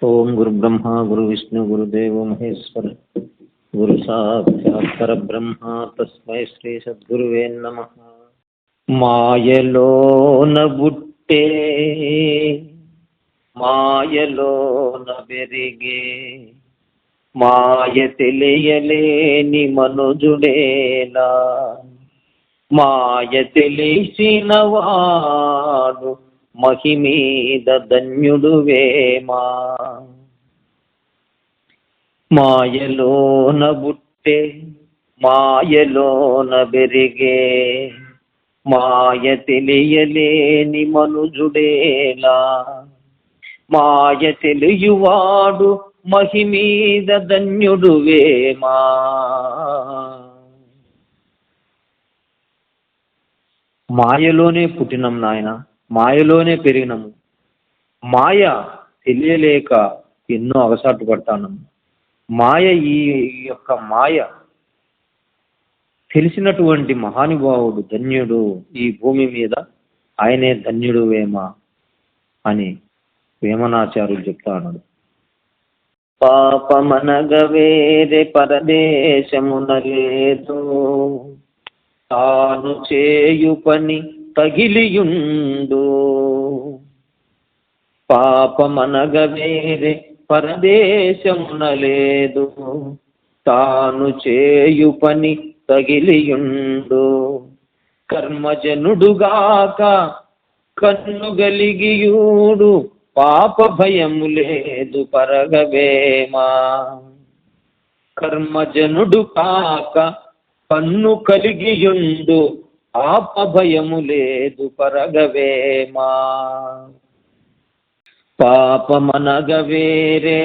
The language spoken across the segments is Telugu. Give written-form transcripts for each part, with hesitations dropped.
ओम गुरु ब्रह्मा गुरु विष्णु गुरुदेव महेश्वर गुरु साक्षात् परब्रह्म तस्मै श्री सद्गुरुवे नमः। మాయలోన బుట్టే మాయలోన బెరిగే మాయ తెలియలేని మనుజుడేలా మాయ తెలిసిన వాడు మహిమీద ధన్యుడు వేమా। మాయలోన బుట్టే మాయలోన బెరిగే మాయ తెలియలేని మనుజుడేలా మాయ తెలియువాడు మహిమీద ధన్యుడు వేమా। మాయలోనే పుట్టినం నాయన, మాయలోనే పెరిగినము, మాయ తెలియలేక ఎన్నో అవసాటు పడతాను। మాయ ఈ యొక్క మాయ తెలిసినటువంటి మహానుభావుడు ధన్యుడు ఈ భూమి మీద, ఆయనే ధన్యుడు వేమ అని వేమనాచార్యులు చెప్తా అన్నాడు। పాపమనగ వేరే పరదేశమున లేదు, తాను చేయు పని తగిలియుండు। పాపమనగ వేరే పరదేశమున లేదు, తాను చేయు పని తగిలియుండు। కర్మజనుడుగాక కన్ను గలిగియూడు, పాప భయము లేదు పరగవేమా। కర్మజనుడు కాక కన్ను కలిగియుండు, పాప భయము లేదు పరగవేమా। పాపమనగ వేరే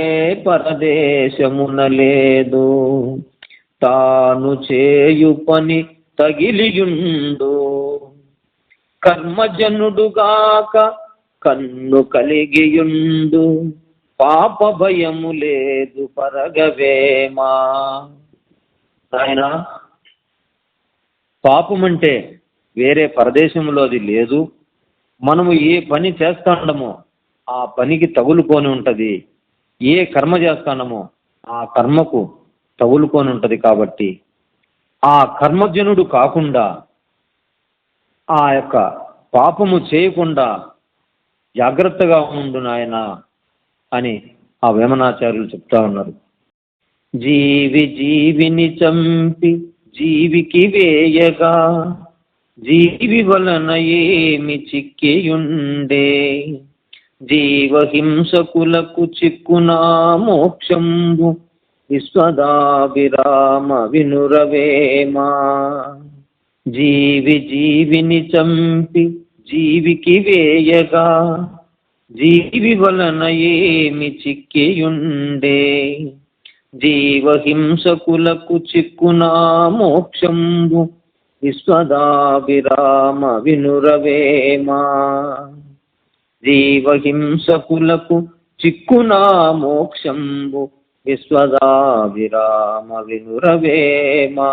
పరదేశమున లేదు, తాను చేయు పని తగిలియుండు। కర్మజనుడుగాక కన్ను కలిగియుండు, పాప భయము లేదు పరగవేమా। ఆయన పాపం అంటే వేరే పరదేశంలో అది లేదు, మనము ఏ పని చేస్తాడమో ఆ పనికి తగులుకొని ఉంటుంది, ఏ కర్మ చేస్తాడమో ఆ కర్మకు తగులుకొని ఉంటుంది। కాబట్టి ఆ కర్మజనుడు కాకుండా ఆ యొక్క పాపము చేయకుండా జాగ్రత్తగా ఉండు నాయన అని ఆ వేమనాచార్యులు చెప్తా ఉన్నారు। జీవి జీవిని చంపి జీవికి వేయగా, జీవి వలన ఏమి చిక్కియుండే। జీవహింసకులకు చిక్కునా మోక్షంబు, విశ్వదాభిరామ వినురవేమా। జీవి జీవిని చంపి జీవికి వేయగా, జీవి వలన ఏమి చిక్కియుండే। జీవహింసకులకు చిక్కునా మోక్షంబు, విశ్వదాభిరామ వినురవేమా। జీవహింసకులకు చిక్కునా మోక్షంబు, విశ్వదాభిరామ వినురవేమా।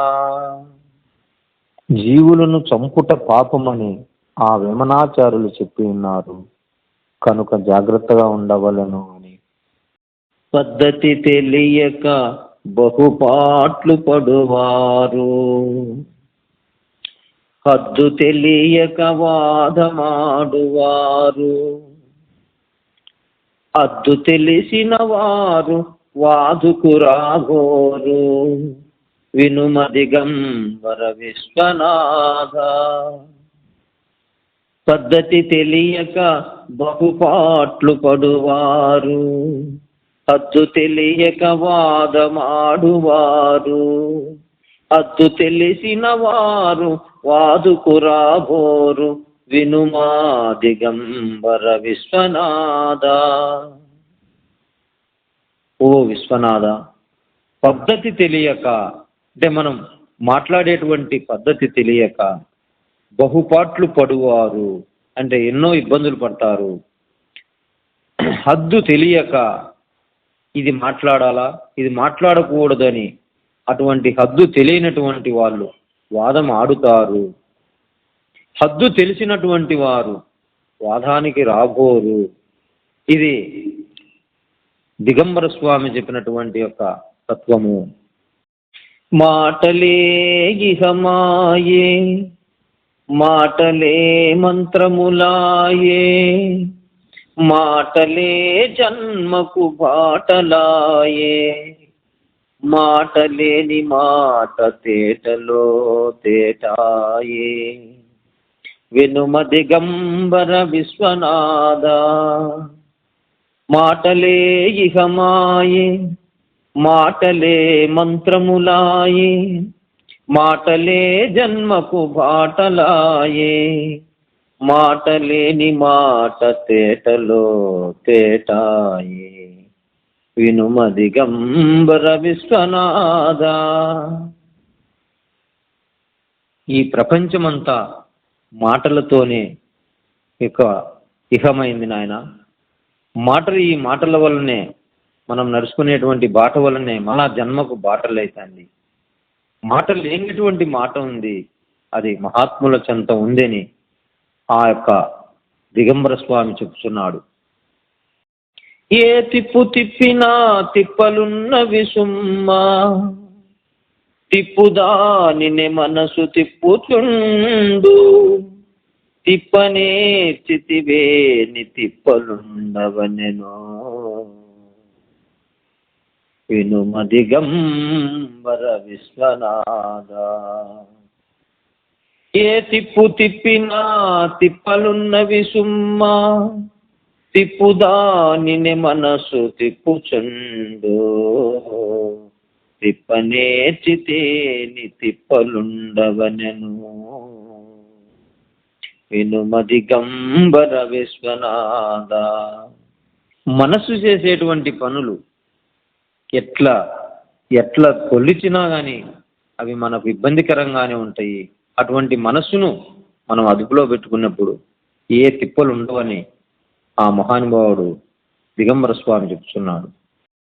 జీవులను చంపుట పాపమని ఆ వేమనాచార్యులు చెప్పి ఉన్నారు, కనుక జాగ్రత్తగా ఉండవలను అని। పద్ధతి తెలియక బహుపాట్లు పడువారు, హద్దు తెలియక వాదమాడువారు। హద్దు తెలిసిన వారు వాదుకు రాగోరు, వినుమ దిగంబర విశ్వనాథ। పద్ధతి తెలియక బహుపాట్లు పడువారు, హద్దు తెలియక వాదమాడువారు। హద్దు తెలిసిన వారు వాదుకు రాబోరు, వినుమా దిగంబర విశ్వనాథ। ఓ విశ్వనాథ, పద్ధతి తెలియక అంటే మనం మాట్లాడేటువంటి పద్ధతి తెలియక బహుపాట్లు పడువారు అంటే ఎన్నో ఇబ్బందులు పడతారు। హద్దు తెలియక ఇది మాట్లాడాలా ఇది మాట్లాడకూడదని అటువంటి హద్దు తెలియనటువంటి వాళ్ళు వాదం ఆడుతారు। హద్దు తెలిసినటువంటి వారు వాదానికి రాబోరు। ఇది దిగంబర స్వామి చెప్పినటువంటి యొక్క తత్వము. మాటలే ఇహమాయే, మాటలే మంత్రములాయే, మాటలే జన్మకు బాటలాయే, మాటలేని మాట తేటలో తేటాయే. వినుమ దిగంబర విశ్వనాథ, మాటలే ఇహమాయే, మాటలే మంత్రములాయే, మాటలే జన్మకు బాటలాయే, మాటలేని మాట తేటలో తేటాయే. వినుమ దిగంబర విశ్వనాథ. ఈ ప్రపంచమంతా మాటలతోనే ఇహమైంది నాయన. ఈ మాటల వల్లనే మనం నడుచుకునేటువంటి బాట వల్లనే మన జన్మకు బాటలు అవుతుంది. మాట లేనటువంటి మాట ఉంది, అది మహాత్ముల చెంత ఉందని ఆ యొక్క దిగంబర స్వామి చెప్తున్నాడు. ఏ తిప్పు తిప్పినా తిప్పలున్నవి సుమ్మా, తిప్పుదానినే మనసు తిప్పుచుండు, తిప్పనే చితివేని తిప్పలుండవనెను. వినుమ దిగంబర విశ్వనాథ. ఏ తిప్పు తిప్పినా తిప్పలున్నవి సుమ్మా, తిప్పుదానినే మనసు తిప్పుచుండు, తిప్పనేర్చితేని తిప్పలుండవనెను. వినుమ దిగంబర విశ్వనాథ. మనసు చేసేటువంటి పనులు ఎట్లా కొలిచినా కానీ అవి మనకు ఇబ్బందికరంగానే ఉంటాయి. అటువంటి మనస్సును మనం అదుపులో పెట్టుకున్నప్పుడు ఏ తిప్పలు ఉండవని ఆ మహానుభావుడు దిగంబర స్వామి చెప్తున్నాడు.